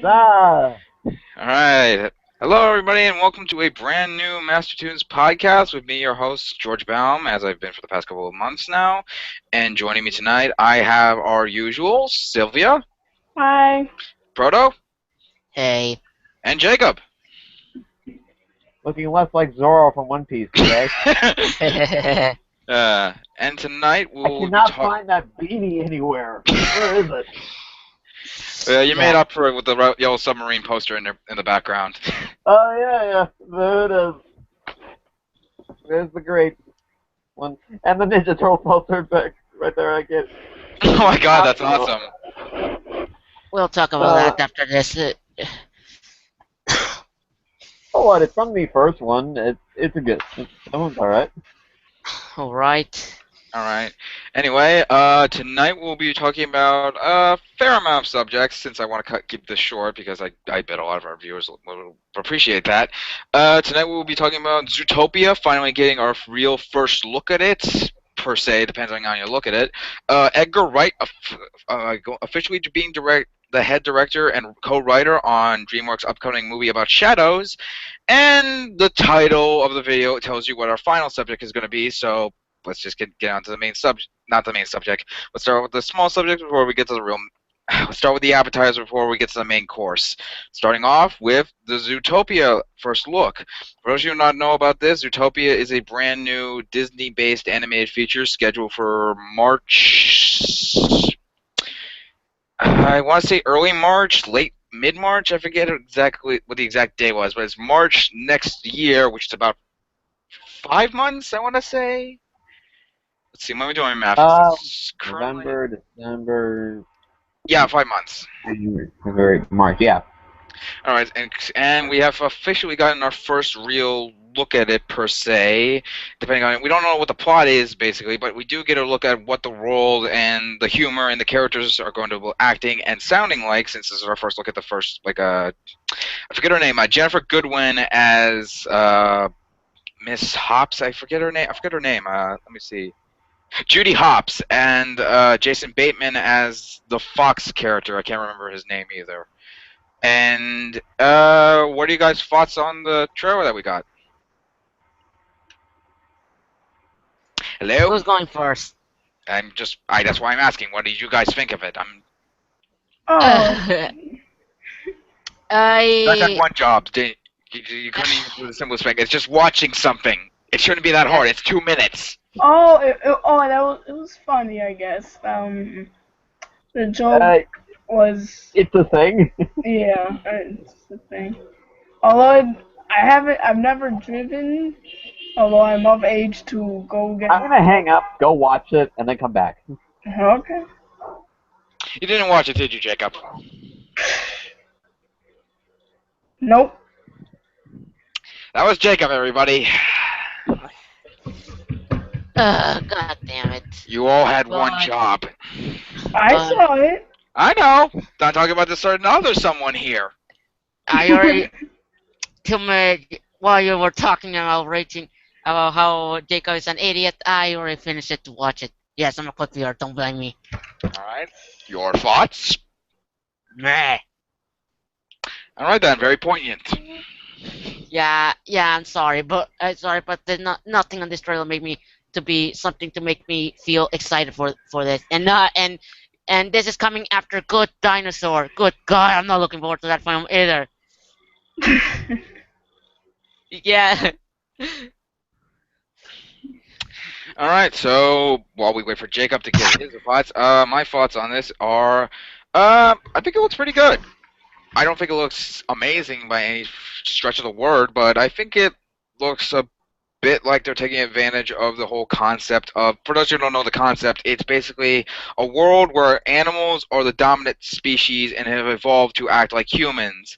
Huzzah! Alright. Hello, everybody, and welcome to a brand new Master Toons podcast with me, your host, George Baum, as I've been for the past couple of months now. And joining me tonight, I have our usual Sylvia, Hi. Proto, Hey. and Jacob. Looking less like Zoro from One Piece today. And tonight I we'll be cannot talking. find that beanie anywhere. Where is it? You made up for it with the yellow submarine poster in the background. Oh, yeah. There it is. There's the great one. And the Ninja Turtle poster back right there, I get. Oh my god, that's awesome. We'll talk about that after this. Oh, what? It's from the first one. It's a good. That one's alright. Alright. Alright. Anyway, tonight we'll be talking about a fair amount of subjects, since I want to keep this short, because I bet a lot of our viewers will appreciate that. Tonight we'll be talking about Zootopia, finally getting our real first look at it, per se, depending on how you look at it. Edgar Wright officially being the head director and co-writer on DreamWorks' upcoming movie about shadows, and the title of the video tells you what our final subject is going to be, so let's just get on to the main subject. Not the main subject. Let's start with the small subject before we get to the real. Let's start with the appetizer before we get to the main course. Starting off with the Zootopia first look. For those of you who not know about this, Zootopia is a brand new Disney-based animated feature scheduled for March. I want to say early March, mid-March. I forget exactly what the exact day was, but it's March next year, which is about 5 months, I want to say. Let's see, let me do my math. November, December. Yeah, 5 months. February, March, yeah. Alright, and we have officially gotten our first real look at it, per se. Depending on it. We don't know what the plot is, basically, but we do get a look at what the role and the humor and the characters are going to be acting and sounding like, since this is our first look at the first, I forget her name, Jennifer Goodwin as, Miss Hops, I forget her name, let me see. Judy Hopps and Jason Bateman as the Fox character. I can't remember his name either. And what are you guys' thoughts on the trailer that we got? Hello? Who's going first? That's why I'm asking. What did you guys think of it? Oh, You guys had I one job. You couldn't even do the simplest thing. It's just watching something. It shouldn't be that hard. It's 2 minutes. it was funny, I guess. The joke was, It's a thing. yeah, it's the thing. Although I've never driven, although I'm of age to go get. I'm gonna hang up, go watch it, and then come back. Okay. You didn't watch it, did you, Jacob? Nope. That was Jacob, everybody. God damn it. You all had one job. I saw it. I know. Not talking about the certain other someone here. I already... While you were talking about rating, about how Jacob is an idiot, I already finished it to watch it. Yes, I'm a quick viewer, don't blame me. Alright. Your thoughts? Meh. Alright then, very poignant. Yeah, I'm sorry, but there's nothing on this trailer made me to be something to make me feel excited for this. And this is coming after Good Dinosaur. Good God, I'm not looking forward to that film either. Yeah. Alright, so while we wait for Jacob to get his thoughts, my thoughts on this are, I think it looks pretty good. I don't think it looks amazing by any stretch of the word, but I think it looks a bit like they're taking advantage of the whole concept of, for those who don't know the concept, it's basically a world where animals are the dominant species and have evolved to act like humans.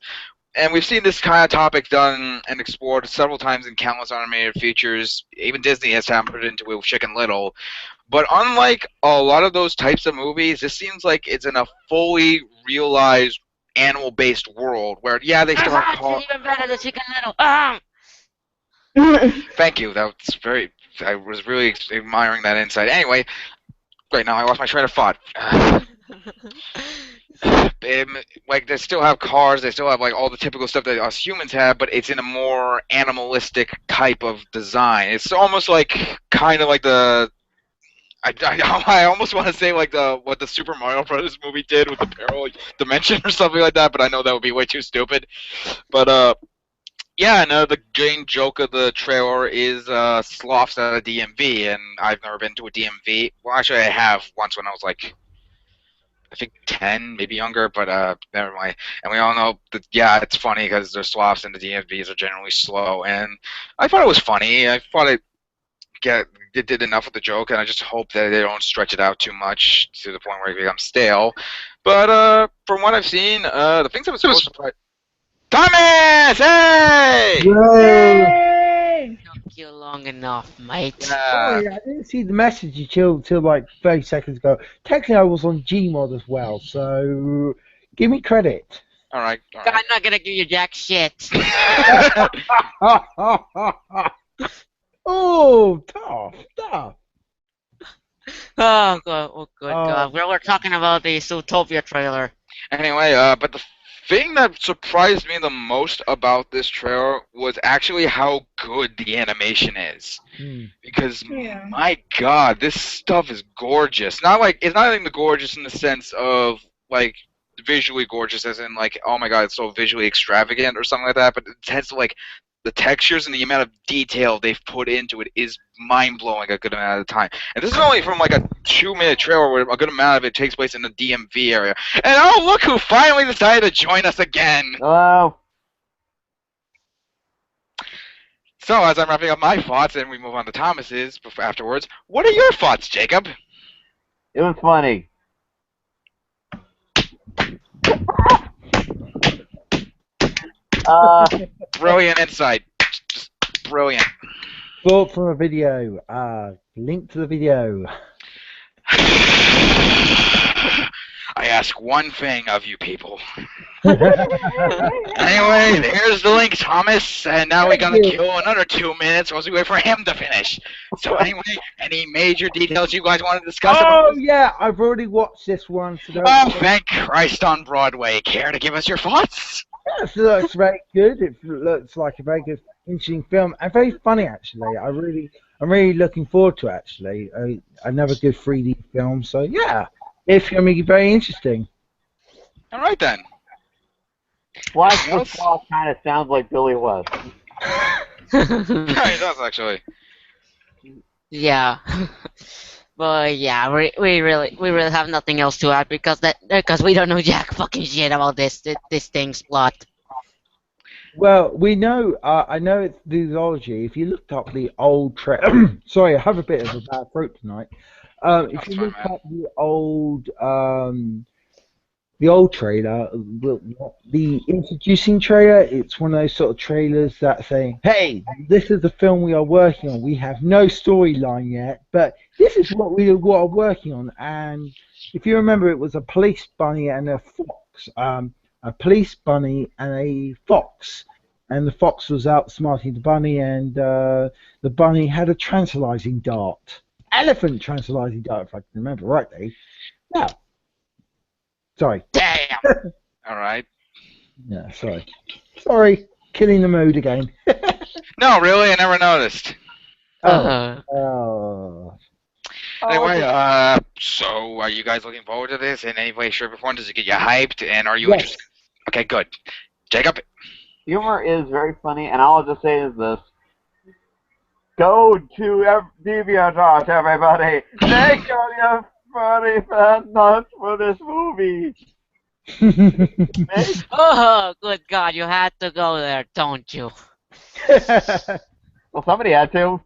And we've seen this kind of topic done and explored several times in countless animated features. Even Disney has put it into it with Chicken Little. But unlike a lot of those types of movies, this seems like it's in a fully realized animal-based world where, yeah, they still have It's even better than Chicken Little. Thank you. That's very. I was really admiring that insight. Anyway, right now I lost my train of thought. like they still have cars, they still have like all the typical stuff that us humans have, but it's in a more animalistic type of design. It's almost like kind of like the I almost want to say like the what the Super Mario Brothers movie did with the parallel dimension or something like that, but I know that would be way too stupid. But yeah, no, the main joke of the trailer is sloths at a DMV, and I've never been to a DMV. Well, actually, I have once when I was like I think 10, maybe younger, but never mind. And we all know that, yeah, it's funny because their swaps and the DMVs are generally slow. And I thought it was funny. I thought it did enough with the joke, and I just hope that they don't stretch it out too much to the point where it becomes stale. But from what I've seen, the things that was most surprising. Thomas! Hey! Yay! Took you long enough, mate. Yeah. Sorry, I didn't see the message till like 30 seconds ago. Technically, I was on Gmod as well, so give me credit. All right. I'm not gonna give you jack shit. Oh, tough. Oh, God. Oh, good God. We're talking about the Zootopia trailer. Anyway, but the thing that surprised me the most about this trailer was actually how good the animation is. Because Yeah. my God, this stuff is gorgeous. Not like it's not even gorgeous in the sense of like visually gorgeous, as in like oh my God, it's so visually extravagant or something like that. But it has like the textures and the amount of detail they've put into it is mind-blowing a good amount of the time. And this is only from like a 2-minute trailer where a good amount of it takes place in the DMV area. And oh, look who finally decided to join us again! Hello. So, as I'm wrapping up my thoughts and we move on to Thomas's afterwards, what are your thoughts, Jacob? It was funny. Brilliant insight. Just brilliant. Thought from a video. Link to the video. I ask one thing of you people. Anyway, here's the link, Thomas, and now we're gonna kill another 2 minutes while we wait for him to finish. So anyway, any major details you guys want to discuss? Oh yeah, I've already watched this one. So Oh, thank Christ on Broadway. Care to give us your thoughts? Yes, it looks very good. It looks like a very good, interesting film, and very funny actually. I'm really looking forward to it, actually. Another good 3D film. So yeah, it's gonna be very interesting. All right then. Flash Football kind of sounds like Billy West. Yeah, he does actually. Yeah. But yeah, we really have nothing else to add because we don't know jack fucking shit about this thing's plot. Well, we know. I know it's the zoology. If you looked up the old sorry, I have a bit of a bad throat tonight. If you look up the old trailer, the introducing trailer, it's one of those sort of trailers that say, hey, this is the film we are working on. We have no storyline yet, but this is what we are working on. And if you remember, it was a police bunny and a fox. A police bunny and a fox. And the fox was outsmarting the bunny, and the bunny had a tranquilizing dart. Elephant tranquilizing dart, if I can remember rightly. Yeah. Sorry. Damn. All right. Yeah, sorry. Killing the mood again. No, really, I never noticed. Oh. Anyway, so are you guys looking forward to this in any way, shape, or form? Does it get you hyped? And are you Yes. interested? Okay, good. Jacob? Humor is very funny, and all I'll just say is this. Go to DeviantArt, everybody. Make all your funny fan nuts for this movie. Oh, good God, you had to go there, don't you? Well, somebody had to.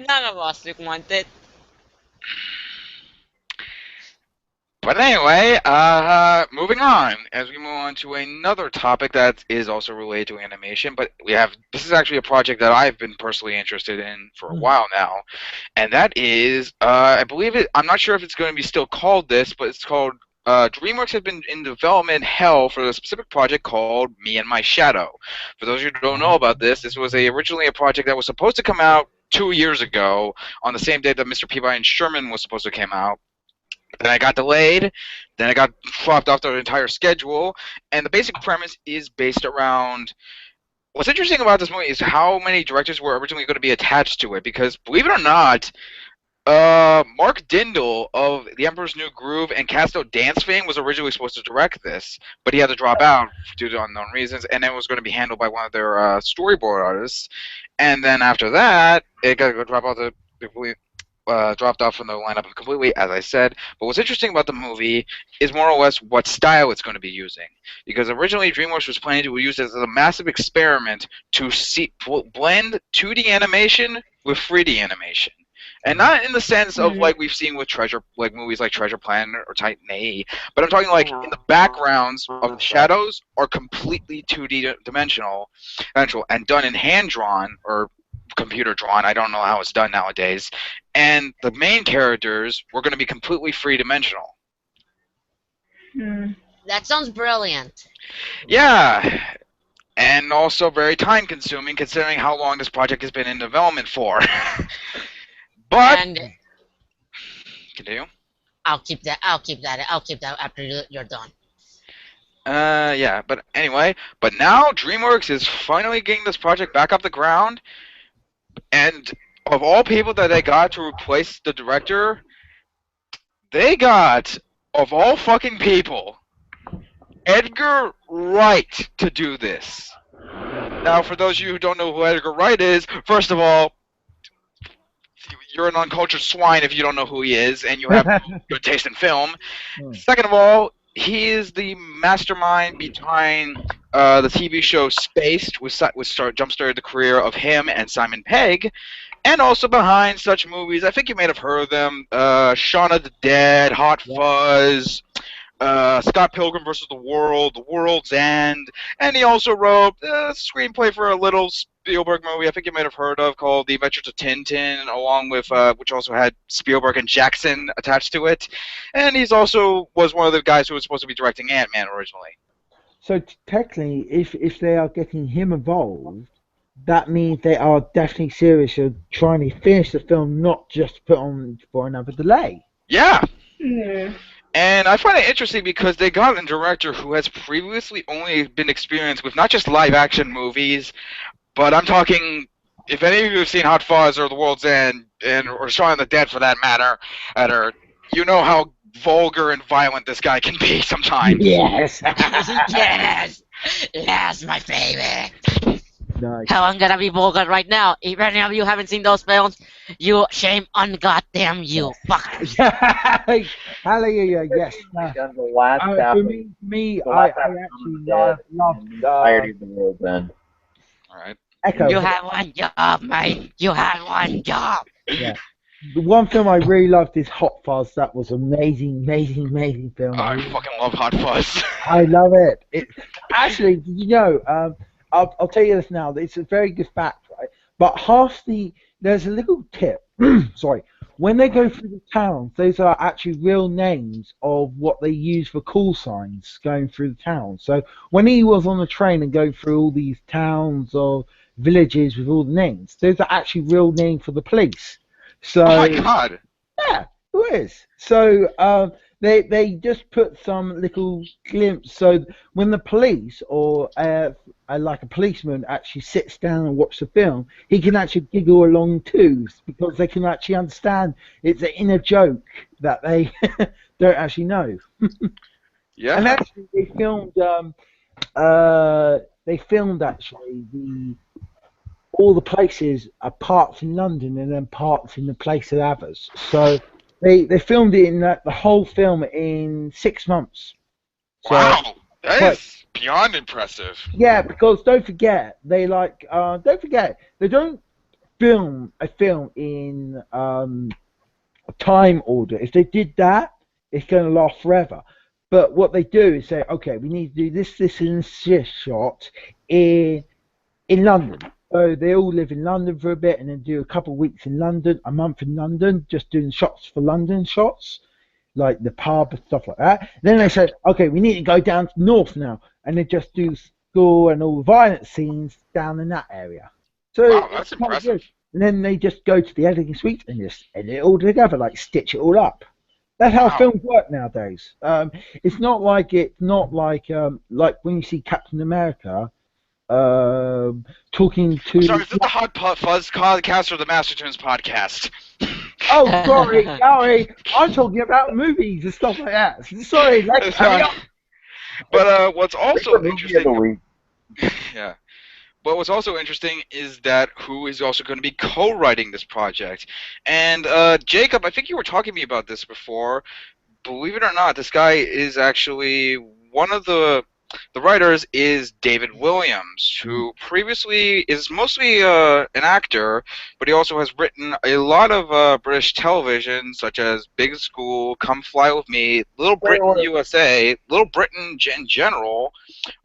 None of us wanted. But anyway, moving on, as we move on to another topic that is also related to animation, but this is actually a project that I've been personally interested in for a while now, and that is, I believe I'm not sure if it's going to be still called this, but it's called, DreamWorks has been in development hell for a specific project called Me and My Shadow. For those of you who don't know about this was originally a project that was supposed to come out 2 years ago on the same day that Mr. Peabody and Sherman was supposed to come out. Then I got delayed. Then I got dropped off the entire schedule. And the basic premise is based around. What's interesting about this movie is how many directors were originally going to be attached to it. Because believe it or not, Mark Dindal of The Emperor's New Groove and Casto Dance fame was originally supposed to direct this, but he had to drop out due to unknown reasons, and it was going to be handled by one of their storyboard artists. And then after that, it got to drop out dropped off from the lineup completely, as I said. But what's interesting about the movie is more or less what style it's going to be using. Because originally DreamWorks was planning to use it as a massive experiment to blend 2D animation with 3D animation. And not in the sense of like we've seen with movies like Treasure Planet or Titan A, but I'm talking like in the backgrounds of the shadows are completely 2D dimensional, and done in hand drawn or computer drawn. I don't know how it's done nowadays. And the main characters were going to be completely 3-dimensional. That sounds brilliant. Yeah. And also very time consuming considering how long this project has been in development for. But And continue. I'll keep that after you're done. Yeah, but anyway, but now DreamWorks is finally getting this project back off the ground, and of all people that they got to replace the director, they got, of all fucking people, Edgar Wright to do this. Now, for those of you who don't know who Edgar Wright is, first of all, you're an uncultured swine if you don't know who he is, and you have good taste in film. Second of all, he is the mastermind behind the TV show Spaced, which jump-started the career of him and Simon Pegg, and also behind such movies, I think you may have heard of them, Shaun of the Dead, Hot Fuzz, Scott Pilgrim vs. the World, The World's End, and he also wrote a screenplay for a little Spielberg movie I think you might have heard of called The Adventures of Tintin, along with which also had Spielberg and Jackson attached to it, and he's also was one of the guys who was supposed to be directing Ant-Man originally. So technically, if they are getting him involved, that means they are definitely serious of trying to finish the film, not just put on for another delay. Yeah. Yeah. And I find it interesting because they got a director who has previously only been experienced with not just live-action movies, but I'm talking, if any of you have seen Hot Fuzz or The World's End, or Shaun of the Dead for that matter, you know how vulgar and violent this guy can be sometimes. Yes. Yes, my favorite. Nice. Hell, I'm gonna be vulgar right now. If any of you haven't seen those films, you shame on goddamn you, fuckers. Hallelujah, yes. Done the last half For of me, the I last half of actually Dead love and the entirety of the World's End. Alright. Echo. You have one job, mate. You have one job. Yeah. The one film I really loved is Hot Fuzz. That was amazing film. I fucking love Hot Fuzz. I love it. Actually, did you know? I'll tell you this now. It's a very good fact, right? But there's a little tip. Sorry. When they go through the towns, those are actually real names of what they use for call signs going through the town. So when he was on the train and going through all these towns or villages with all the names, those are actually real names for the police. So, Oh my god! yeah, who is? So they just put some little glimpse. So when the police or like a policeman actually sits down and watch the film, he can actually giggle along too, because they can actually understand it's an inner joke that they don't actually know. Yeah. And actually, they filmed actually all the places are parts in London and then parts in the place of others. So they filmed it in the whole film in 6 months. So, wow, that is beyond impressive. yeah, because don't forget they don't film a film in time order. If they did that, it's going to last forever. But what they do is say, okay, we need to do this, and this shot in London. So they all live in London for a bit and then do a couple of weeks in London, a month in London, just doing shots for London shots, like the pub and stuff like that. Then they say, okay, we need to go down to north now, and they just do school and all the violent scenes down in that area. So Wow, that's it's quite impressive. good. And then they just go to the editing suite and just edit it all together, like stitch it all up. That's how Wow. films work nowadays. It's not like like when you see Captain America talking I'm to. sorry, is this the Hot Fuzz podcast or the Master Tunes podcast? Oh, sorry. I'm talking about movies and stuff like that. Sorry, let's carry on. But what's also Favorite movie of the interesting, week. yeah. But what's also interesting is that who is also going to be co-writing this project. And Jacob, I think you were talking to me about this before. Believe it or not, this guy is actually one of the writers is David Williams, who previously is mostly an actor, but he also has written a lot of British television, such as Big School, Come Fly With Me, Little Britain USA, Little Britain in general,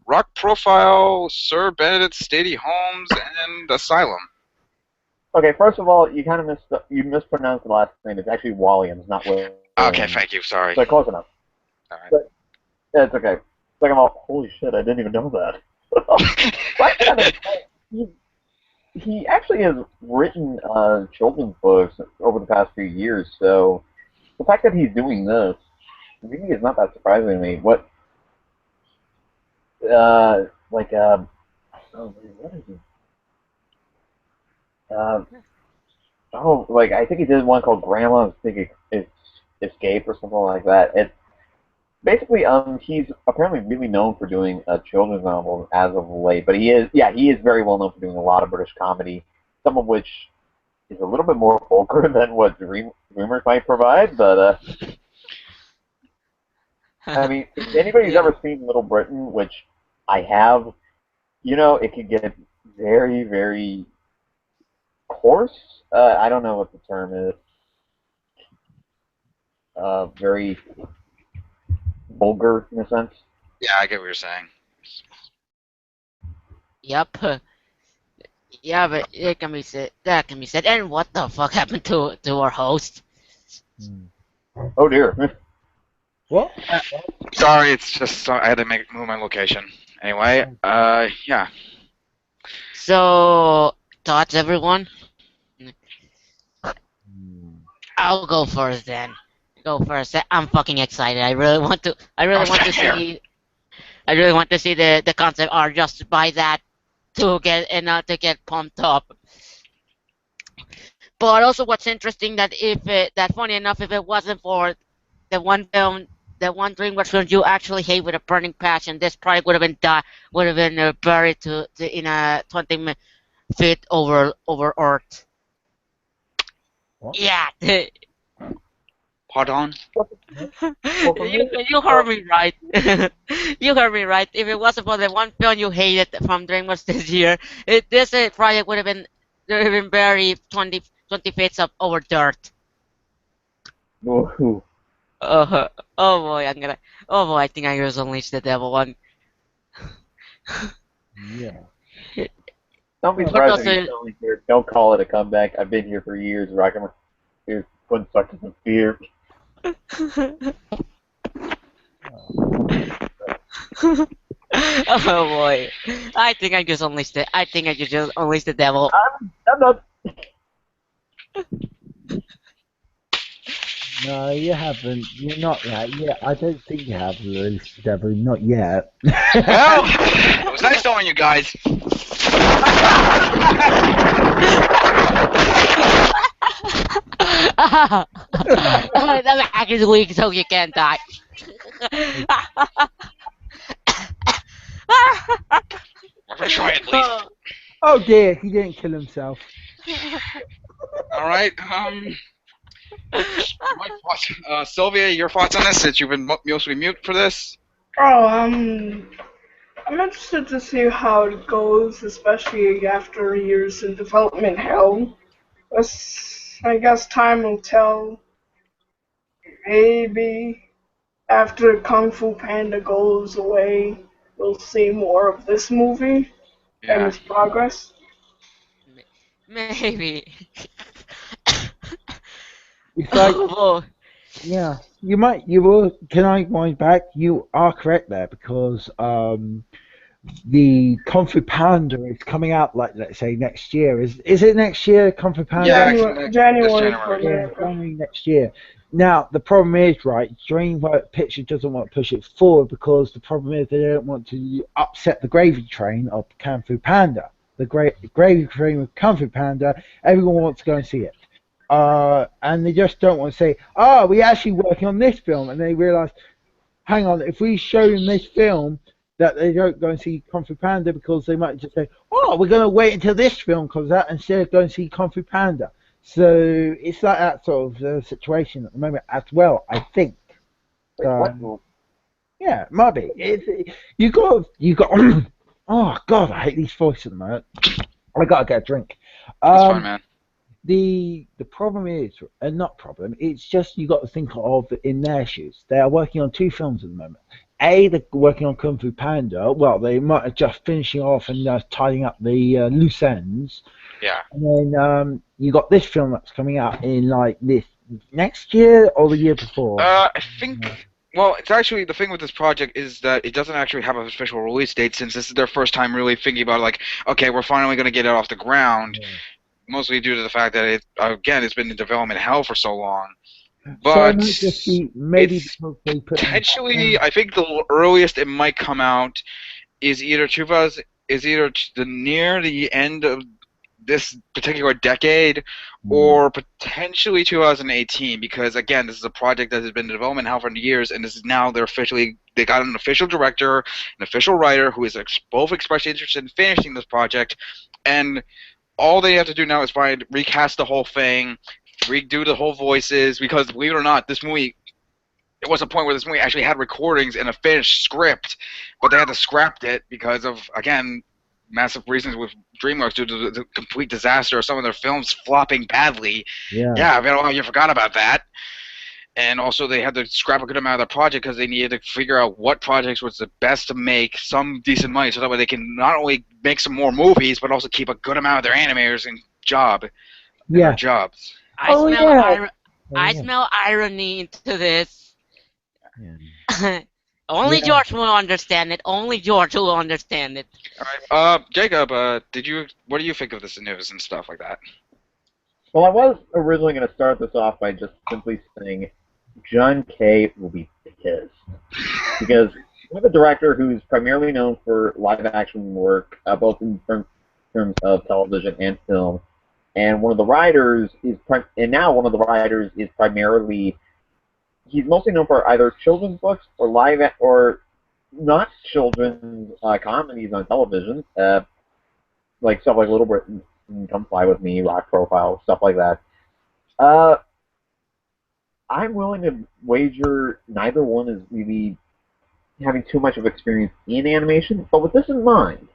Rock Profile, Sir Benedict Stady Holmes, and Asylum. Okay, first of all, you mispronounced the last name. It's actually Williams, not Williams. Okay, thank you. Sorry. So close enough. All right. But, yeah, it's okay. Second of all, holy shit, I didn't even know that. He actually has written children's books over the past few years, so the fact that he's doing this, I think is not that surprising to me. What, oh, man, what is he? I think he did one called Grandma's Big Escape or something like that. It's basically, he's apparently really known for doing children's novels as of late, but he is very well known for doing a lot of British comedy, some of which is a little bit more vulgar than what Dreamers might provide, but, I mean, if anybody's ever seen Little Britain, which I have, it could get very, very coarse. I don't know what the term is. Very vulgar in a sense. Yeah, I get what you're saying. Yep. Yeah, but it can be said. That can be said. And what the fuck happened to our host? Oh dear. What? Sorry, it's just I had to move my location. Anyway, yeah. So, thoughts, everyone? I'll go first then. Go first. I'm fucking excited. I really want to. I really want to see. I really want to see the concept art just by that to get pumped up. But also, what's interesting that funny enough, if it wasn't for the one film, the one DreamWorks film you actually hate with a burning passion, this project would have been buried in a 20 feet over Earth. What? Yeah. Pardon? You heard me right. You heard me right. If it wasn't for the one film you hated from DreamWorks this year, this project would have been buried 20 feet up over dirt. Ooh. Oh boy, I think I just unleashed the devil one. Yeah. Don't be But surprised if also- you tell me here. Don't call it a comeback. I've been here for years, rocking my ears, putting suckers in fear. Oh boy, I think I just unleashed it. I think I just unleashed the devil. I'm not. No, you haven't. You're not yet. Yeah, I don't think you have, released Devil. Not yet. Well, it was nice knowing you guys. The back is weak, so you can't die. We're gonna try at least. Oh dear, he didn't kill himself. All right. My thoughts. Sylvia, your thoughts on this? Since you've been mostly mute for this. Oh, I'm interested to see how it goes, especially after years in development hell. I guess time will tell. Maybe after Kung Fu Panda goes away, we'll see more of this movie and Yeah. its progress. Maybe. It's like, Oh, yeah, you will. Can I wind back? You are correct there because the Kung Fu Panda is coming out, like, let's say next year. Is it next year, Kung Fu Panda? Yeah, January, this January for January. Yeah, America. January next year. Now the problem is, right? DreamWorks Pictures doesn't want to push it forward because the problem is they don't want to upset the gravy train of Kung Fu Panda. The gravy train of Kung Fu Panda. Everyone wants to go and see it, and they just don't want to say, "Oh, we're actually working on this film," and they realise, hang on, if we show them this film, that they don't go and see Kung Fu Panda because they might just say, oh, we're going to wait until this film comes out instead of going to see Kung Fu Panda. So it's like that sort of situation at the moment as well, I think. Wait, what? Yeah, it might be. You got. Oh God, I hate these voices at the moment. I gotta get a drink. That's fine, man. The problem is, and not problem, it's just you got to think of in their shoes. They are working on 2 films at the moment. They're working on Kung Fu Panda. Well, they might have just finishing off and tidying up the loose ends. Yeah. And then you got this film that's coming out in like this next year or the year before. I think. Well, it's actually the thing with this project is that it doesn't actually have an official release date since this is their first time really thinking about like, okay, we're finally going to get it off the ground. Yeah. Mostly due to the fact that it's been in development hell for so long. So it But might just be maybe it's because they put potentially, I think the earliest it might come out is either near the end of this particular decade or potentially 2018 because again this is a project that has been in development now for years and this is now they got an official director, an official writer who is both expressed interest in finishing this project, and all they have to do now is recast the whole thing, redo the whole voices, because believe it or not, this movie, it was a point where this movie actually had recordings and a finished script, but they had to scrap it because of, again, massive reasons with DreamWorks due to the complete disaster of some of their films flopping badly. Yeah. I bet a lot of you forgot about that. And also they had to scrap a good amount of the project because they needed to figure out what projects was the best to make some decent money so that way they can not only make some more movies but also keep a good amount of their animators in their jobs. I smell irony into this. Yeah. Only Yeah. George will understand it. Only George will understand it. All right, Jacob, what do you think of this news and stuff like that? Well, I was originally going to start this off by just simply saying John Kay will be pissed. Because we have a director who's primarily known for live-action work, both in terms of television and film, and one of the writers is primarily, he's mostly known for either children's books or not children's comedies on television, like stuff like Little Britain, Come Fly With Me, Rock Profile, stuff like that. I'm willing to wager neither one is really having too much of experience in animation, but with this in mind,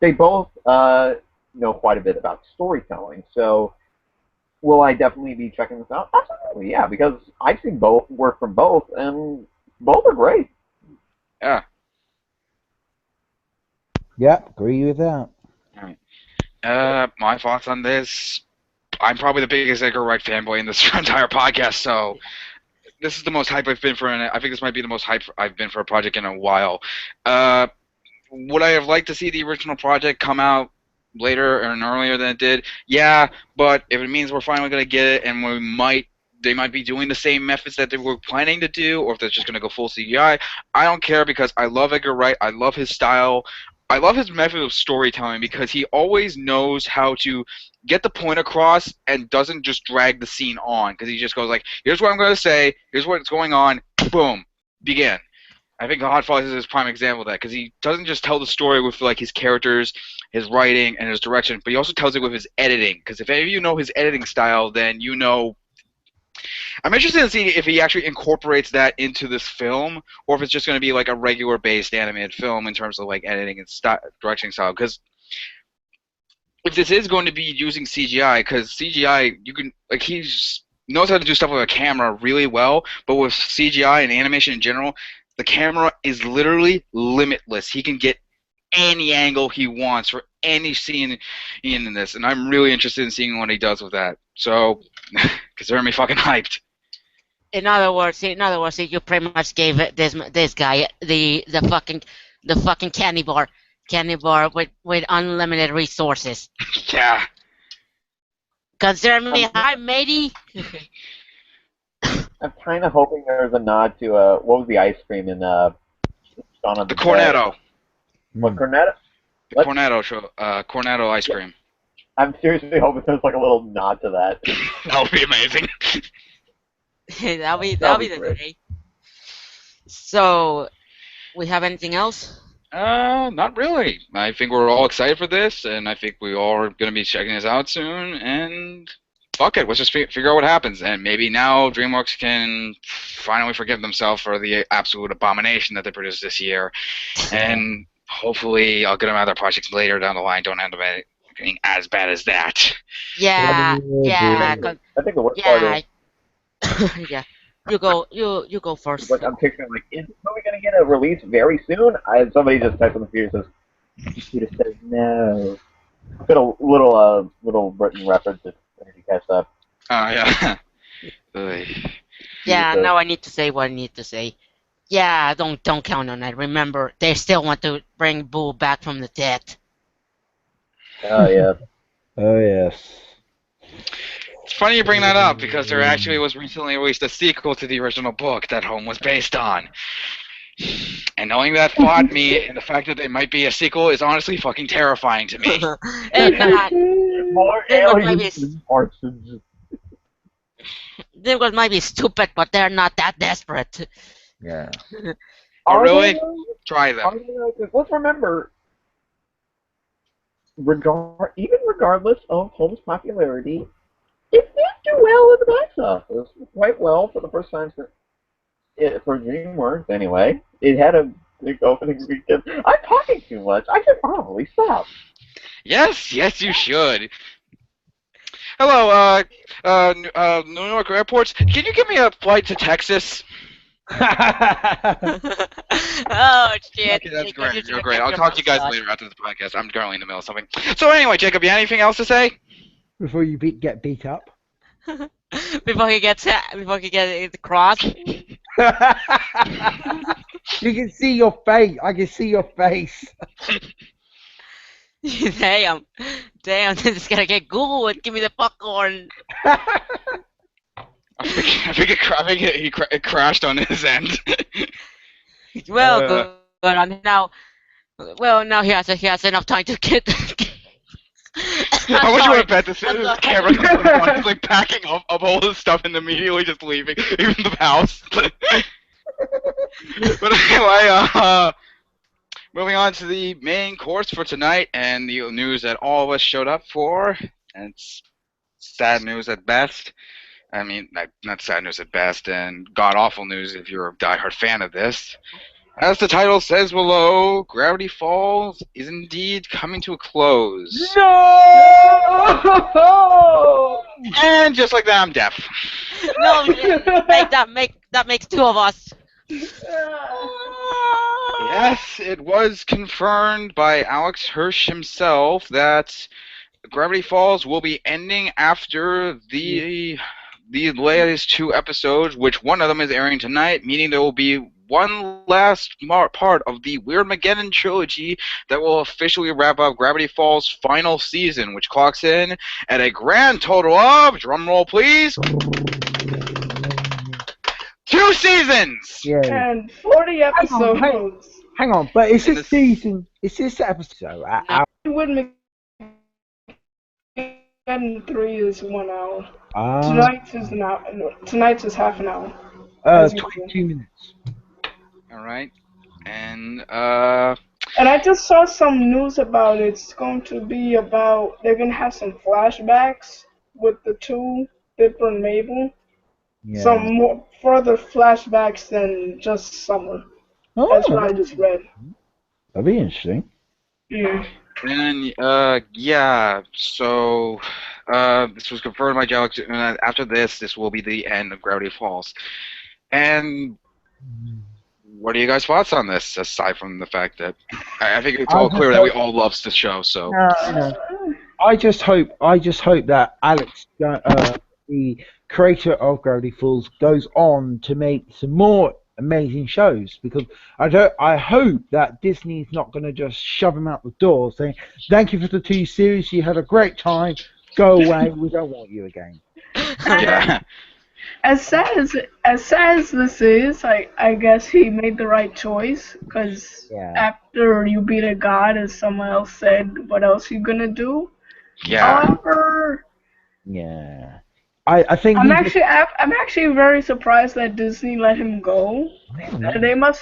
they both know quite a bit about storytelling, so will I definitely be checking this out? Absolutely, yeah, because I've seen both work from both, and both are great. Yeah. Yep, agree with that. My thoughts on this. I'm probably the biggest Edgar Wright fanboy in this entire podcast, so this is the most hype I've been for, and I think this might be the most hype I've been for a project in a while. Would I have liked to see the original project come out later and earlier than it did? Yeah, but if it means we're finally going to get it and they might be doing the same methods that they were planning to do, or if they're just going to go full CGI, I don't care because I love Edgar Wright. I love his style. I love his method of storytelling because he always knows how to get the point across and doesn't just drag the scene on, because he just goes like, here's what I'm going to say, here's what's going on, boom, begin. I think The Hot Fuzz is his prime example of that, because he doesn't just tell the story with like his characters, his writing, and his direction, but he also tells it with his editing, because if any of you know his editing style, then you know. I'm interested in seeing if he actually incorporates that into this film, or if it's just going to be like a regular-based animated film in terms of like editing and directing style. Because if this is going to be using CGI, because CGI, you can like knows how to do stuff with a camera really well, but with CGI and animation in general, the camera is literally limitless. He can get any angle he wants for any scene in this, and I'm really interested in seeing what he does with that. So, consider me fucking hyped. In other words, you pretty much gave this guy the fucking The fucking candy bar with unlimited resources. Yeah. Consider me high, matey. I'm kind of hoping there's a nod to what was the ice cream in Shaun of The the Dead? Cornetto. What Cornetto? The What? Cornetto show. Cornetto ice cream. I'm seriously hoping there's like a little nod to that. That would be amazing. that'll be That'd be the great. day. So, we have anything else? Not really. I think we're all excited for this, and I think we all are going to be checking this out soon, and fuck it, let's just figure out what happens, and maybe now DreamWorks can finally forgive themselves for the absolute abomination that they produced this year, and hopefully I'll get them other projects later down the line don't end up getting as bad as that. Yeah, yeah, I think the worst part yeah, is, yeah. You go first. like, I'm picturing, like, is this movie going to get a release very soon? Somebody just typed on the computer says, computer says no. Got a little Britain reference if you catch that. Oh, yeah. Ugh. Yeah, Jesus. now I need to say what I need to say. Yeah, don't count on that. Remember, they still want to bring Boo back from the dead. Oh, yeah. Oh yes. It's funny you bring that up, because there actually was recently released a sequel to the original book that Home was based on. And knowing that thought me, and the fact that it might be a sequel is honestly fucking terrifying to me. And that, More They look aliens like and Parsons. they might be stupid, but they're not that desperate. Yeah. Oh, really? Are Try they, them. let's remember, even regardless of Holmes' popularity, it did do well in the box office. Quite well for the first time for DreamWorks, anyway. It had a big opening weekend. I'm talking too much. I should probably stop. Yes, you should. Hello, New York airports. Can you give me a flight to Texas? Oh shit! Okay, that's Jacob, great. you You're should great. get I'll your talk to you guys mouth later after the podcast. I'm currently in the middle of something. So anyway, Jacob, you have anything else to say? Before you get beat up. shut. Before he gets the cross. You can see your face. I can see your face. Damn, this is gonna get good. Give me the popcorn. I think it crashed on his end. Well, good on now. Well, now he has enough time to get. How much you want to bet this I'm sorry. camera is like packing up all his stuff and immediately just leaving, even the house. But anyway, moving on to the main course for tonight and the news that all of us showed up for. And it's sad news at best. I mean, not sad news at best, and god-awful news if you're a diehard fan of this. As the title says below, Gravity Falls is indeed coming to a close. No! And just like that, I'm deaf. No, that makes two of us. Yes, it was confirmed by Alex Hirsch himself that Gravity Falls will be ending after the latest two episodes, which one of them is airing tonight, meaning there will be one last part of the Weirdmageddon trilogy that will officially wrap up Gravity Falls' final season, which clocks in at a grand total of, drumroll please, 2 seasons! Yeah. And 40 episodes. Hang on, but it's And this season. It's this episode. Would Mageddon 3 is 1 hour. Ah, Tonight's is an hour. Tonight's is half an hour. as usual. 22 minutes. Alright. And, And I just saw some news about it. It's going to be about, they're going to have some flashbacks with the two, Dipper and Mabel. Yeah. Some more further flashbacks than just Summer. That's what I just read. That'd be interesting. Yeah. and, yeah, so, this was confirmed by Alex, and after this will be the end of Gravity Falls. And what are you guys' thoughts on this, aside from the fact that I think it's all clear that we all love the show, so... I just hope that Alex, the creator of Gravity Falls, goes on to make some more amazing shows, because I hope that Disney's not going to just shove him out the door saying, "Thank you for the 2 series. You had a great time. Go away. We don't want you again." Yeah. As sad as this is, I guess he made the right choice. Because Yeah. after you beat a god, as someone else said, what else you gonna do? Yeah. However, Yeah. I think I'm he just, actually very surprised that Disney let him go.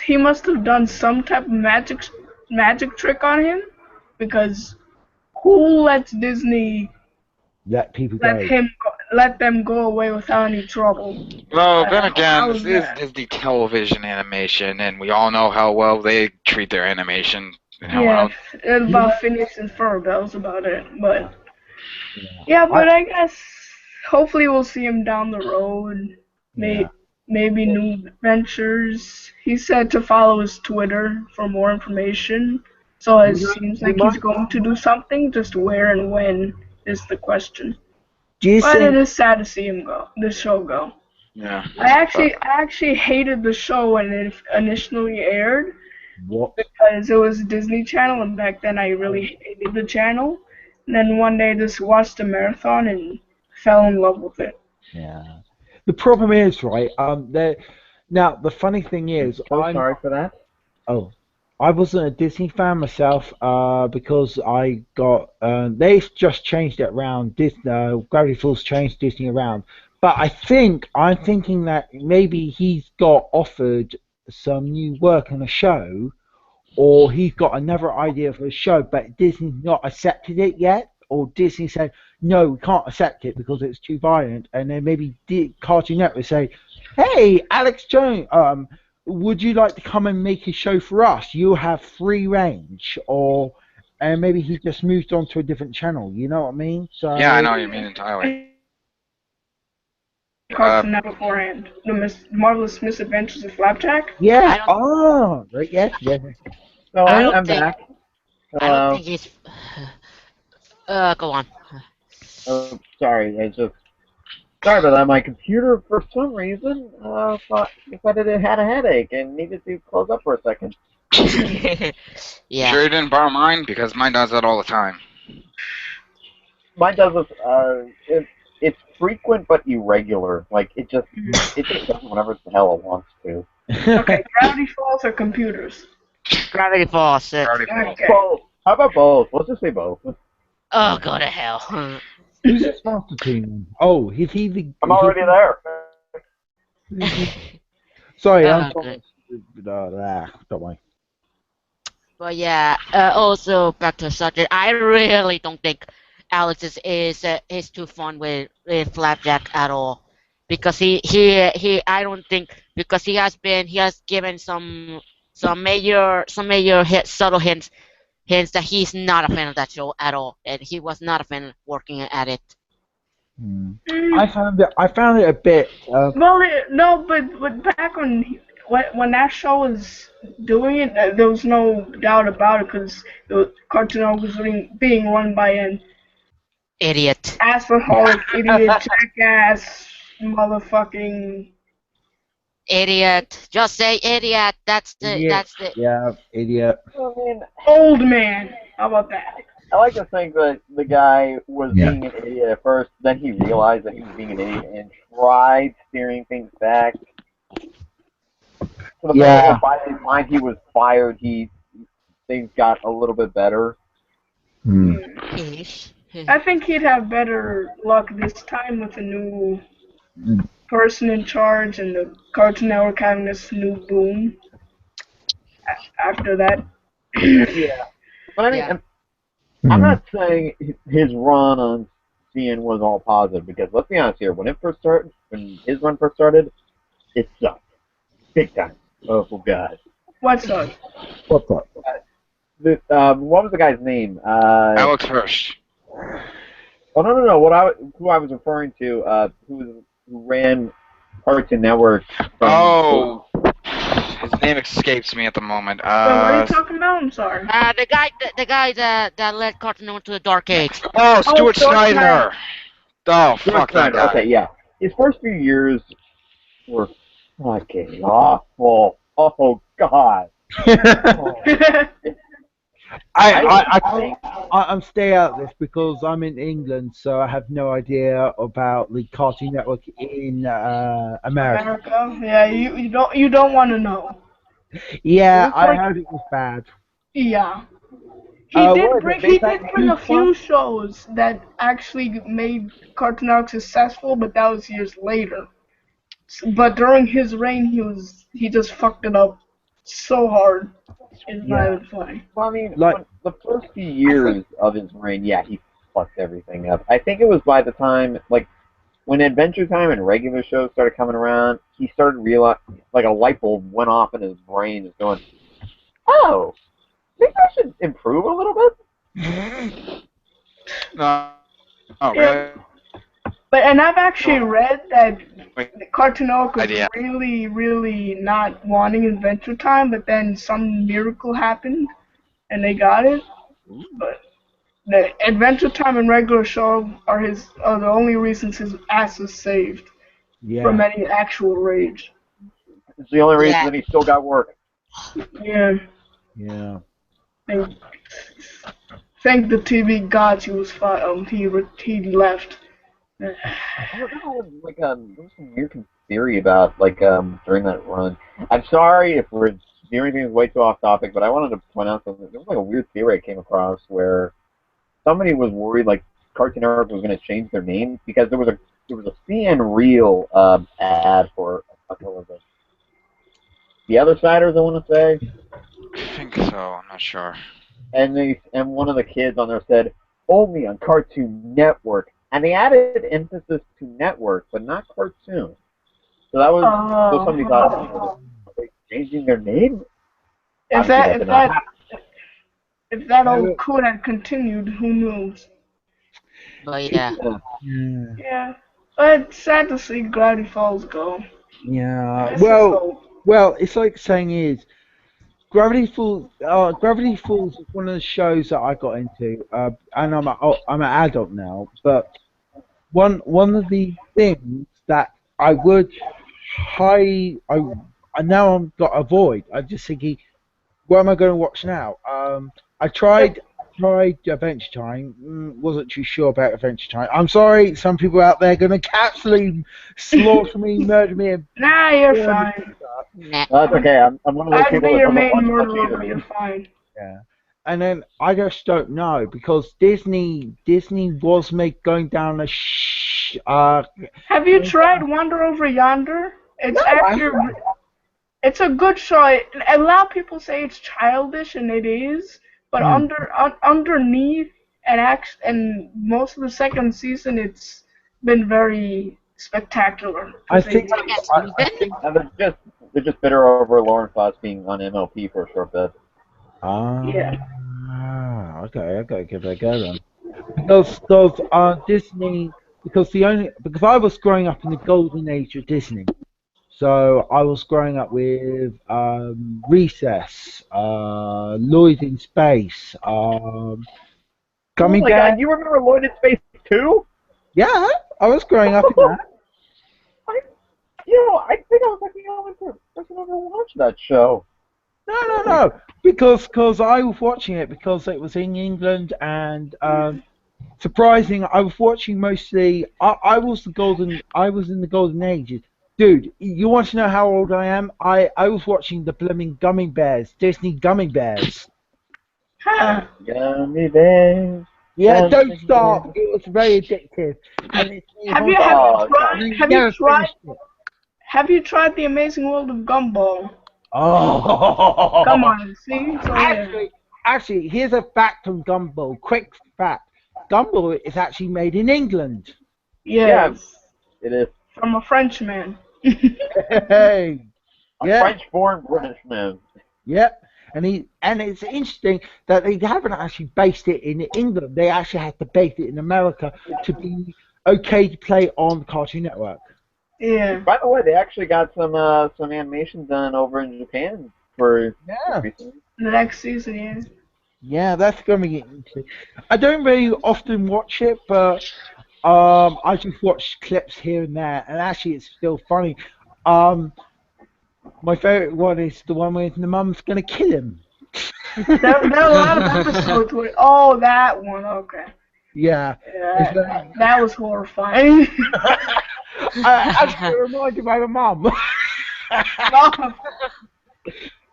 He must have done some type of magic trick on him, because who lets Disney let people go. let them go away without any trouble? Well, then How again, is this is that? Disney television animation, and we all know how well they treat their animation. And how Yeah, well. it's about Phineas and Ferb. That was about it. But Yeah. yeah, but I guess hopefully we'll see him down the road. Yeah. Maybe new ventures. He said to follow his Twitter for more information. So it seems like he's going to do something. Just where and when is the question. Do you But it think is sad to see him go. The show go. Yeah. I actually hated the show when it initially aired, what? because it was Disney Channel, and back then I really hated the channel. And then one day I just watched the marathon and fell in love with it. Yeah. The problem is, right? Now the funny thing is, Sorry for that. I wasn't a Disney fan myself, because I got they've just changed it around. Gravity Falls changed Disney around, but I'm thinking that maybe he's got offered some new work on a show, or he's got another idea for a show, but Disney's not accepted it yet, or Disney said no, we can't accept it because it's too violent, and then maybe Cartoon Network say, "Hey, Alex Jones, would you like to come and make a show for us? You have free range," and maybe he just moved on to a different channel. You know what I mean? So Yeah, I know what you mean entirely. Cartoon Network beforehand. The Marvelous Misadventures of Flapjack. Yeah. I Right. Yes. Yes. So I don't I'm think- back. I don't think he's. Go on. Oh, sorry, sorry about that. My computer, for some reason, decided it had a headache and needed to close up for a second. Yeah. Sure you didn't borrow mine? Because mine does that all the time. Mine does this. It's frequent but irregular. Like it just does whenever the hell it wants to. Okay, Gravity Falls or computers? Gravity Falls. Gravity Falls. Okay. Well, how about both? Let's just say both. Oh, go to hell. Who's this Master Team? Oh, is he the? I'm already there. Sorry, Oh, I'm good. don't worry. But yeah, also back to the subject. I really don't think Alex is too fun with Flapjack at all, because I don't think, because he has given some major subtle hints that he's not a fan of that show at all, and he was not a fan of working at it. I found it a bit. Well, no, but back when that show was doing it, there was no doubt about it, because the Cartoon Network was being run by an Idiot. asshole, idiot, jackass, motherfucking. Idiot. Just say idiot. That's the. Yeah, idiot. I mean, Old man. How about that? I like to think that the guy was being an idiot at first, then he realized that he was being an idiot and tried steering things back. To the point where by the time he was fired, things got a little bit better. Ish. I think he'd have better luck this time with a new person in charge and the Cartoon Network having this new boom after that. Yeah. But I mean, Yeah. I'm not saying his run on CN was all positive, because let's be honest here, when his run first started, it sucked. Big time. Oh God. What's up? What's up? What was the guy's name? Alex Hirsch. Oh no! Who I was referring to, who ran Cartoon Network. Oh, his name escapes me at the moment. Wait, what are you talking about? I'm sorry. The guy that led Cartoon Network to the Dark Age. Oh, Stuart Stuart Snyder. Oh, fuck that guy. Okay, yeah. His first few years were fucking awful. Oh God. I'm stay out of this because I'm in England, so I have no idea about the Cartoon Network in America. America, yeah, you don't want to know. It Yeah, was I like, heard it was bad. yeah, he did What is bring it? he Based on did bring a Toons? few shows that actually made Cartoon Network successful, but that was years later. But during his reign, he just fucked it up so hard. It's not Yeah, even funny. Well, I mean, like when the first few I think. years of his reign, yeah, he fucked everything up. I think it was by the time, like, when Adventure Time and regular shows started coming around, he started realizing, like, a light bulb went off in his brain, is going, oh, maybe I should improve a little bit. No. Oh, Yeah, really? but and I've actually No read that Cartoon Network was idea. really, really not wanting Adventure Time, but then some miracle happened and they got it. But the Adventure Time and regular show are the only reasons his ass is saved from Yeah, any actual rage. It's the only reason Yeah. that he still got work. Yeah, yeah. thank, thank the TV gods he left. I don't know, like, there was some weird theory about, like, during that run. I'm sorry if we're veering things way too off topic, but I wanted to point out something. There was, like, a weird theory I came across where somebody was worried, like, Cartoon Network was going to change their name because there was a CN Real ad for, what was it? The Other Siders, I want to say, I think so. I'm not sure. and one of the kids on there said only on Cartoon Network, and they added emphasis to network, but not cartoon. So that was so somebody thought, oh, are they changing their name? If Obviously, that that if did not that happen. if that Yeah, old code had continued, who knows? But yeah. yeah. Yeah, but sad to see Gravity Falls go. Yeah. This is so. Well, it's like saying is Gravity Falls. Gravity Falls is one of the shows that I got into, and I'm an adult now. But one of the things that I would I now I'm got to avoid. I'm just thinking, what am I going to watch now? I tried Adventure Time. Wasn't too sure about Adventure Time. I'm sorry, some people out there are going to absolutely slaughter me, murder me, and Nah, you're burn me. fine. Nah. That's okay. I'm one of those I'd be people that your doesn't main watch much murderer, but either. you're fine. Yeah. And then I just don't know because Disney was going down a Have you tried Wander Over Yonder? It's no, actually it's a good show. A lot of people say it's childish, and it is. But Hmm. underneath and most of the second season, it's been very spectacular to I say think the Second least. I season? think And they're just bitter over Lauren Foss being on MLP for a short bit. Yeah. okay, I gotta give it a go then. Disney because I was growing up in the golden age of Disney. So I was growing up with Recess, Lloyd in Space, Oh Gummy my Bear. God, you remember Lloyd in Space 2? Yeah, I was growing up in that. I, I think I was like the only person ever watched that show. No. Because I was watching it because it was in England and surprising. I was watching mostly. I was in the golden ages. Dude, you want to know how old I am? I was watching the blooming Gummy Bears, Disney Gummy Bears. Huh. Gummy bears. Yeah, Gummy don't stop. bears. It was very addictive, and it's Have you have Oh, you tried and I have you never tried finished it. have you tried the Amazing World of Gumball? Come Oh, on, see? So yeah. actually, here's a fact on Gumball. Quick fact: Gumball is actually made in England. Yeah, Yes. it is From a Frenchman. Hey, a yeah. French-born British man. Yep. And it's interesting that they haven't actually based it in England. They actually had to base it in America to be okay to play on Cartoon Network. Yeah. By the way, they actually got some animation done over in Japan for Yeah. recently. The next season, yeah. Yeah, that's going to be interesting. I don't really often watch it, but I just watch clips here and there, and actually it's still funny. Um, My favourite one is the one where the mum's gonna kill him. There are a lot of episodes where. Oh, that one. Okay. Yeah. Yeah, that was horrifying. Actually, it reminded me of my mum.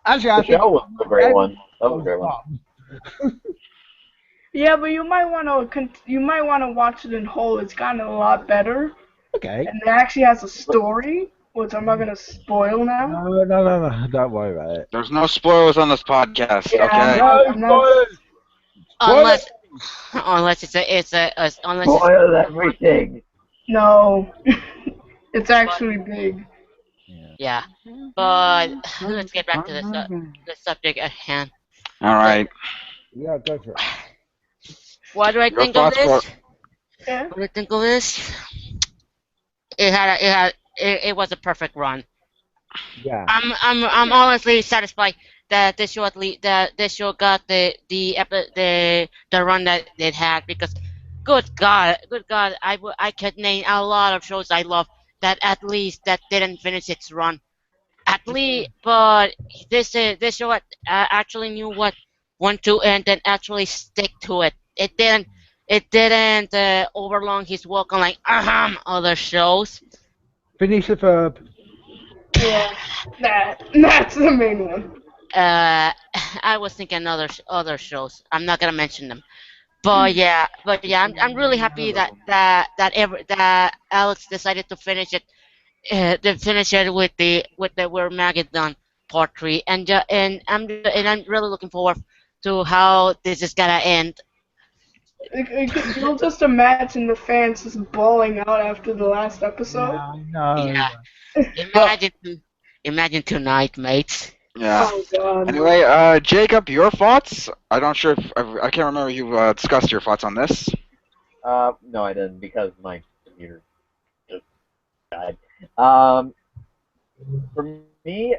Actually, I The think show was a great one. That was a great one. Mum. Yeah, but you might want to watch it in whole. It's gotten a lot better, Okay. and it actually has a story, which I'm not gonna spoil now. No. Don't worry about it. There's no spoilers on this podcast, Yeah, okay? I'm not. unless unless it's Spoil everything. No, it's actually big. yeah. But let's get back to the subject at hand. All right. Yeah, go for it. What do I Your think of thoughts, this? Yeah. What do I think of this? It was a perfect run. Yeah. I'm honestly satisfied that this show that this show got the run that it had, because good God, I could name a lot of shows I love that at least that didn't finish its run. At least, but this show actually knew what want to and then actually stick to it. It didn't overlong his walk on like other shows. Finish the verb. Yeah, that's the main one. I was thinking other shows. I'm not gonna mention them. But yeah, I'm really happy that Alex decided to finish it. To finish it with the Where Maggot Done Part 3, and I'm really looking forward to how this is gonna end. You'll just imagine the fans just bawling out after the last episode. Yeah, I know. Yeah, imagine tonight, mates. Yeah. Oh god. Anyway, Jacob, your thoughts? I'm not sure if I can't remember if you discussed your thoughts on this. No, I didn't because my computer just died. For me,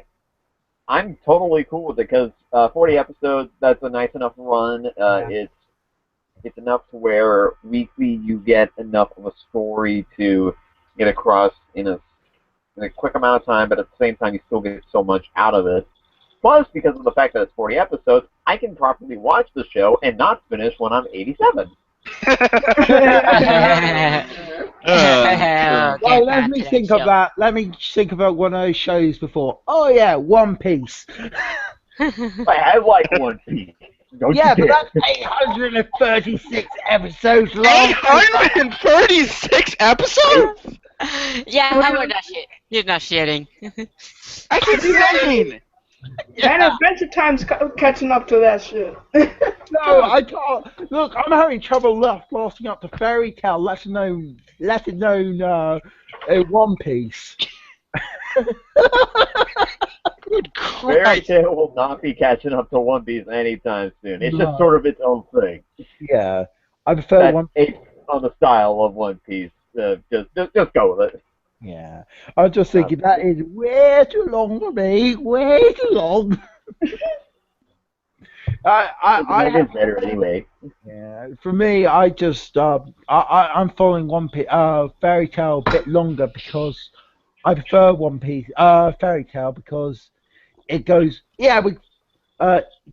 I'm totally cool with it because 40 episodes, that's a nice enough run. It's enough to where weekly you get enough of a story to get across in a quick amount of time, but at the same time you still get so much out of it. Plus, because of the fact that it's 40 episodes, I can properly watch the show and not finish when I'm 87. Well, let me think of that. Let me think about one of those shows before. Oh yeah, One Piece. I have like One Piece. Don't Yeah, you but dare. that's 836 episodes long. 836 episodes? Yeah, we're not shit. You're not shitting. That's insane. And Adventure Time's catching up to that shit. No, I can't. Look, I'm having trouble lasting up to Fairy Tale, lesser known One Piece. Good Fairy Christ. Tale will not be catching up to One Piece anytime soon. It's No. just sort of its own thing. Yeah, I prefer That's One. it's on the style of One Piece. Just go with it. Yeah, I was just thinking that is way too long for me. Way too long. I It is better anyway. Yeah, for me, I just I'm following Fairy Tale a bit longer because I prefer One Piece Fairy Tale because it goes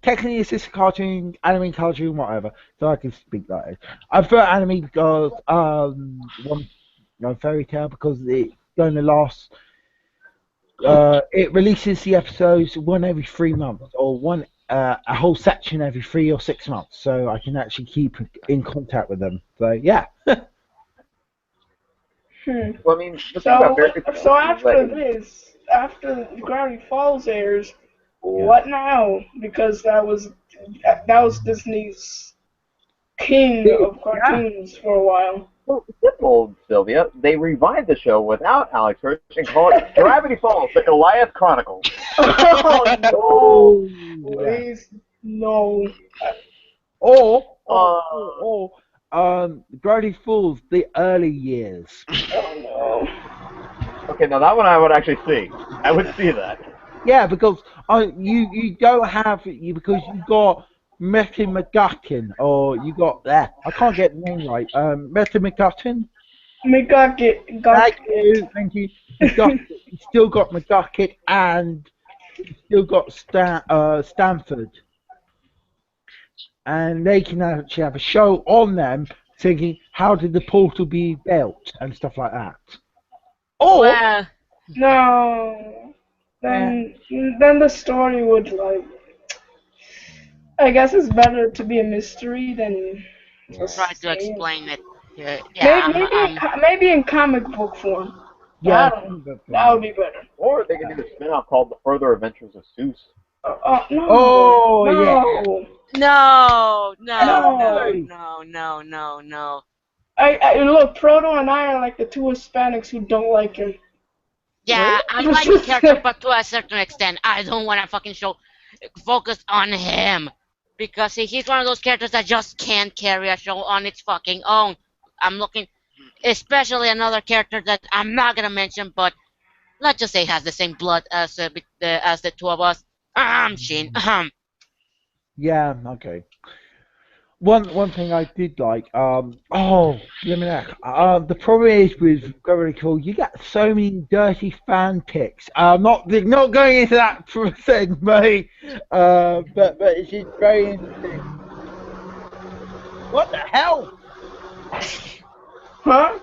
technically it's just a cartoon, anime cartoon, whatever. So I can speak that. I prefer anime because Fairy Tale because it's going to last. It releases the episodes one every 3 months or one. A whole section every 3 or 6 months, so I can actually keep in contact with them. So yeah. Well, I mean, the thing about Fairy Tale So is after that- this, after Gravity Falls airs, what now? Because that was Disney's king of cartoons for a while. Well, simple, Sylvia. They revived the show without Alex Hirsch and called it Gravity Falls: The Goliath Chronicles. Oh no! Please, no. Or Gravity Falls, the early years. Oh no. Okay, now that one I would actually see. I would see that. Yeah, because you don't have because you got Metty McGuckin or you got I can't get the name right. Metty McGuckin. McGucket. Thank you. McGucket. He's still got McGucket and he's still got Stanford. And they can actually have a show on them thinking, how did the portal be built and stuff like that. Or Well, No. Then the story would like. I guess it's better to be a mystery than just try to say it. explain it. Yeah, Maybe in comic book form. yeah, That would be better. Or they could do a spin-off called The Further Adventures of Seuss. No. Oh, no. no, No. no. I look, Proto and I are like the two Hispanics who don't like him. Yeah, I like the character, but to a certain extent, I don't want to fucking focus on him because he's one of those characters that just can't carry a show on its fucking own. I'm looking, especially another character that I'm not gonna mention, but let's just say has the same blood as the two of us. Shin. Yeah, okay. One thing I did like, the problem is with Gravity Call, you get so many dirty fan pics. Not going into that for a second, mate. But it's just very interesting. What the hell? Huh?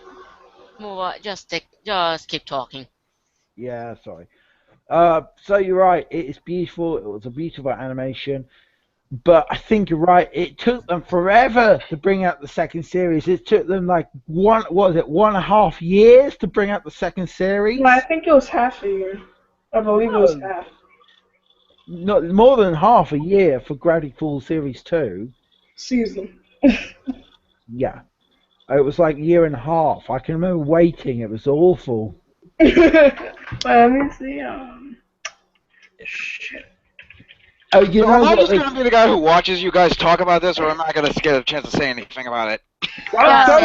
Move on. Just keep talking. Yeah, sorry. So you're right. It is beautiful. It was a beautiful animation. But I think you're right. It took them forever to bring out the second series. It took them like 1.5 years to bring out the second series? No, I think it was half a year. I believe it was half. Not more than half a year for Gravity Falls Series 2. Season. Yeah. It was like a year and a half. I can remember waiting. It was awful. Let me see. Shit. Oh, you So know am I what? just going to be the guy who watches you guys talk about this, or am I going to get a chance to say anything about it? Go for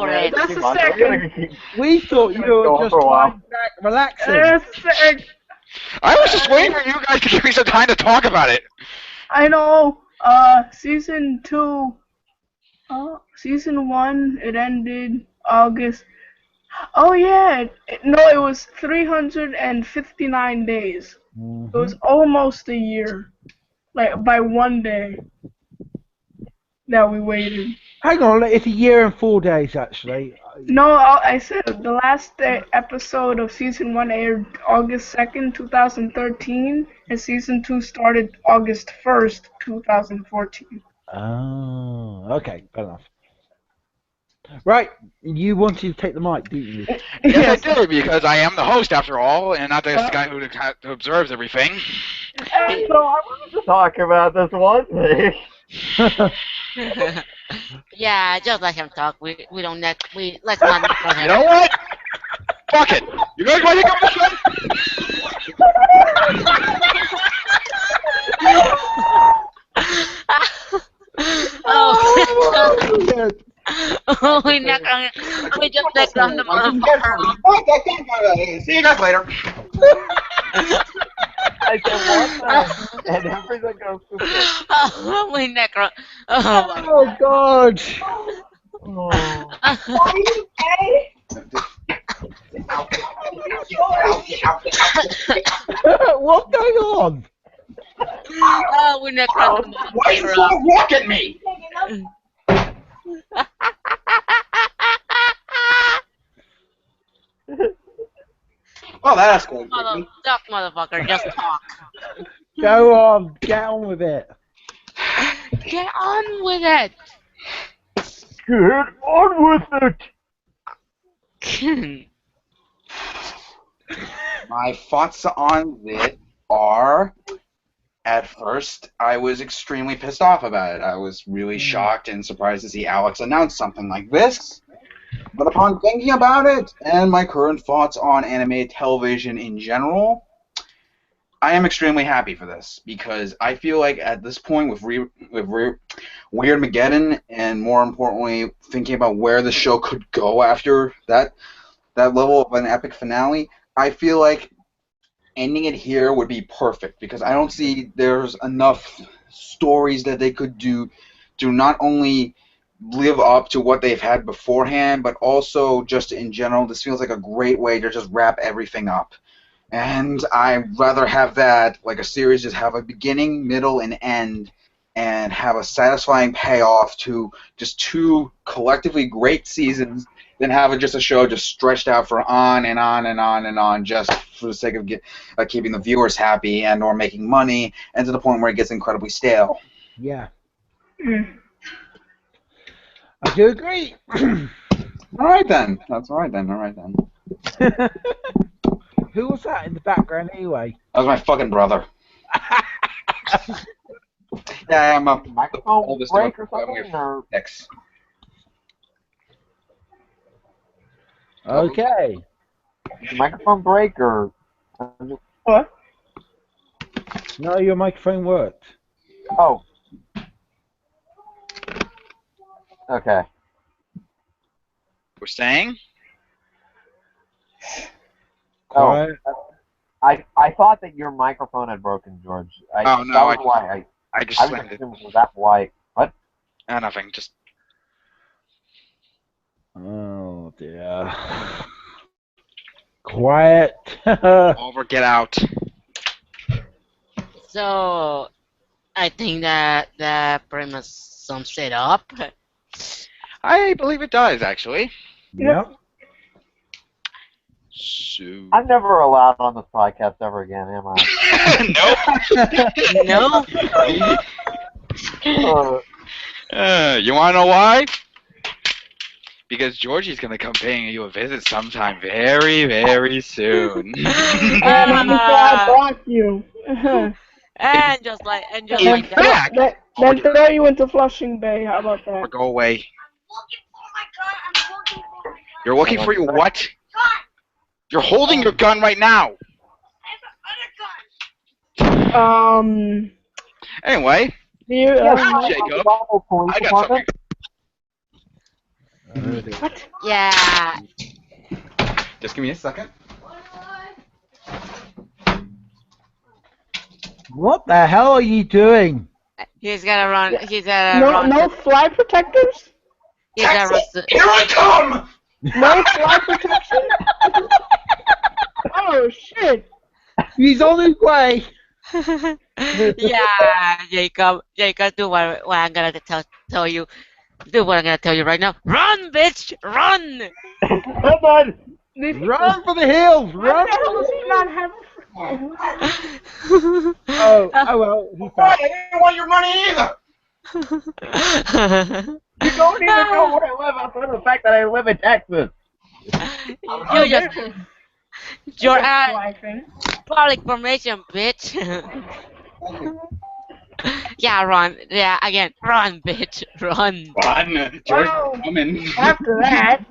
it. Just a second. We thought you were just lying back, relaxing. I was just waiting for you guys to give me some time to talk about it. I know. Season 2. Season 1. It ended August. Oh yeah. It was 359 days. It was almost a year. Like by one day that we waited. Hang on, it's a year and 4 days actually. No, I said the last episode of season 1 aired August 2nd, 2013, and season 2 started August 1st, 2014. Oh, okay, fair enough. Right, you wanted to take the mic, didn't you? Yes, I did, because I am the host after all, and not this guy who observes everything. So I wanted to talk about this one thing. Yeah, just let him talk. Let's not neck on him. You know what? Fuck it. You guys want to come on the show? Oh, we just necked on the motherfucker. See you guys later. I said one thing, and everything goes to shit. Oh, we necked on. Oh God! What's going on? Oh, we necked on the motherfucker. Why you so walk at me? Oh, that's cool. Duck, motherfucker, just talk. Go on, get on with it. Get on with it. Get on with it. My thoughts on it are, at first, I was extremely pissed off about it. I was really shocked and surprised to see Alex announce something like this. But upon thinking about it, and my current thoughts on animated television in general, I am extremely happy for this, because I feel like at this point with Weirdmageddon, and more importantly, thinking about where the show could go after that level of an epic finale, I feel like ending it here would be perfect, because I don't see there's enough stories that they could do to not only live up to what they've had beforehand, but also just in general, this feels like a great way to just wrap everything up. And I'd rather have that, like a series, just have a beginning, middle, and end, and have a satisfying payoff to just two collectively great seasons than have it just a show just stretched out for on and on and on and on just for the sake of keeping the viewers happy and or making money, and to the point where it gets incredibly stale. Yeah. I do agree. All right then. That's all right then. All right then. Who was that in the background anyway? That was my fucking brother. Yeah, I'm a Microphone oldest break of or something? Or... six. Okay. Microphone break or... What? No, your microphone worked. Oh. Okay. We're saying? Quiet. I thought that your microphone had broken, George. Oh, no, That was why I just I was slammed it. assuming was that why. What? Nothing. Just Oh dear. Quiet. over. Get out. So, I think that pretty much sums it up. I believe it does, actually. Yep. So. I'm never allowed on this podcast ever again, am I? No? You want to know why? Because Georgie's going to come paying you a visit sometime very, very soon. And I'm glad I brought you. And just like In fact, Then throw you into Flushing Bay. How about or that? go away. You're looking for your what? You're holding your gun right now. Anyway, Do you? Jacob, I got something. What? yeah. Just give me a second. What the hell are you doing? He's gotta run. He's gotta No, run. no fly protectors. He's gotta run. Here I come! No fly protection. Oh shit! He's on his way. Yeah, Jacob, do what I'm gonna tell you. Do what I'm gonna tell you right now. Run, bitch, run! Come on! Run for the hills. Run. Why the hell does he not have? Oh well. He I found. didn't want your money either! You don't even know where I live outside of the fact that I live in Texas. You're Laughing. public formation, bitch. Yeah, run. Yeah, again, run, bitch, run. Run! George, Well, coming. after that,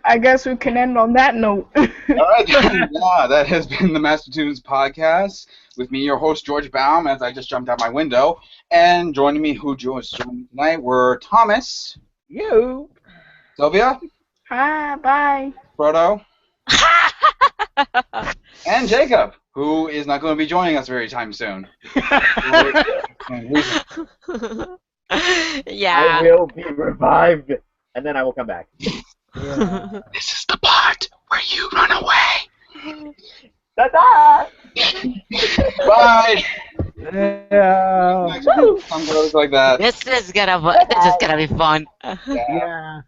I guess we can end on that note. All right, yeah, that has been the Master Toons podcast with me, your host George Baum, as I just jumped out my window, and joining me, joining me tonight were Thomas, You. Sylvia, Hi, bye. Frodo, and Jacob, who is not going to be joining us very time soon. Yeah. I will be revived, and then I will come back. Yeah. This is the part where you run away. Ta-da! Bye. Yeah. Some girls like that. This is gonna be fun. Yeah.